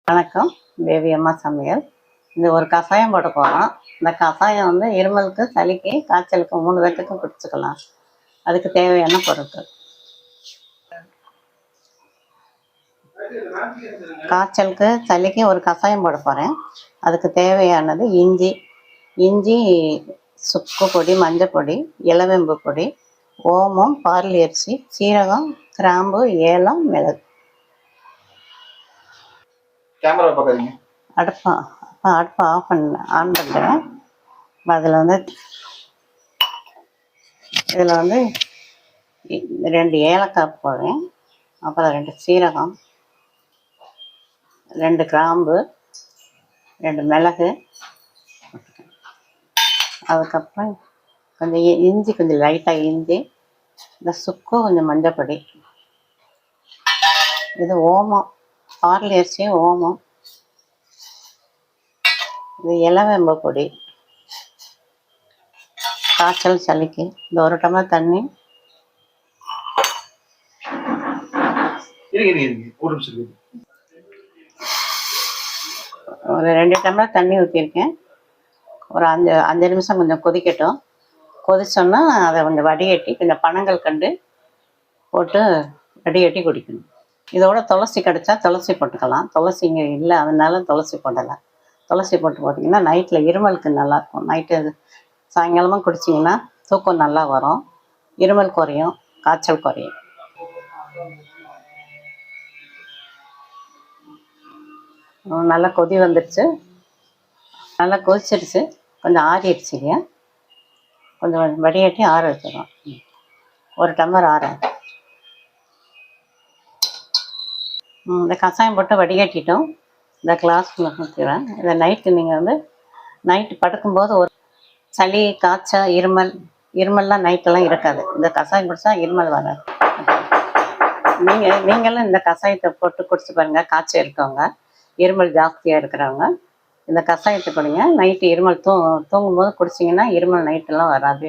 வணக்கம். தேவி அம்மா சமையல். இந்த ஒரு கஷாயம் போட போகிறோம். இந்த கஷாயம் வந்து இருமலுக்கு, சளிக்கு, காய்ச்சலுக்கு 3 பேர்த்துக்கும் குடிச்சுக்கலாம். அதுக்கு தேவையான பொருட்கள்: காய்ச்சலுக்கு, சளிக்கு ஒரு கஷாயம் போட போகிறேன். அதுக்கு தேவையானது இஞ்சி, சுக்கு பொடி, மஞ்சள் பொடி, இலவேம்பு பொடி, ஓமம், பார்லி அரிசி, சீரகம், கிராம்பு, ஏலம், மிளகு. கேமரா பார்க்காதீங்க. அடுப்பை ஆன் பண்ணுறேன். இதில் வந்து 2 ஏலக்காய் போடுறேன். அப்புறம் 2 சீரகம், 2 கிராம்பு, 2 மிளகு. அதுக்கப்புறம் கொஞ்சம் இஞ்சி, கொஞ்சம் லைட்டாக இஞ்சி, இந்த சுக்கு, கொஞ்சம் மஞ்சள் பொடி, இது ஓமம், பார்லி அரிசி, ஓமம், இது இலவேம்பு பொடி. காய்ச்சல், சளிக்கு இந்த 1 டம்ளர் தண்ணி. ஒரு 2 டம்ளர் தண்ணி ஊற்றிருக்கேன். ஒரு 5 நிமிஷம் கொஞ்சம் கொதிக்கட்டும். கொதிச்சோன்னா அதை கொஞ்சம் வடிகட்டி கொஞ்சம் பனங்கள் கண்டு போட்டு வடிகட்டி குடிக்கணும். இதோட துளசி கிடச்சா துளசி போட்டுக்கலாம். துளசி இங்கே இல்லை, அதனால துளசி போடலை. துளசி போட்டிங்கன்னா நைட்டில் இருமலுக்கு நல்லாயிருக்கும். நைட்டு சாயங்காலமாக குடிச்சிங்கன்னா தூக்கம் நல்லா வரும், இருமல் குறையும், காய்ச்சல் குறையும். நல்லா கொதி வந்துடுச்சு, நல்லா கொதிச்சிடுச்சு. கொஞ்சம் ஆறிடுச்சுங்க. கொஞ்சம் வடிகட்டி ஆற வச்சிடும். 1 டம்ளர் ஆற இந்த கஷாயம் போட்டு வடிகட்டிட்டோம். இந்த கிளாஸில் ஊற்றிடுவேன். இதை நைட்டு படுக்கும்போது ஒரு சளி, காய்ச்சல், இருமல்லாம் நைட்டெல்லாம் இருக்காது. இந்த கஷாயம் குடித்தா இருமல் வராது. நீங்களும் இந்த கஷாயத்தை போட்டு குடிச்சு பாருங்கள். காய்ச்சல் இருக்கவங்க, இருமல் ஜாஸ்தியாக இருக்கிறவங்க இந்த கஷாயத்தை குடிங்க. நைட்டு இருமல் தூங்கும்போது குடிச்சிங்கன்னா இருமல் நைட்டெல்லாம் வராது.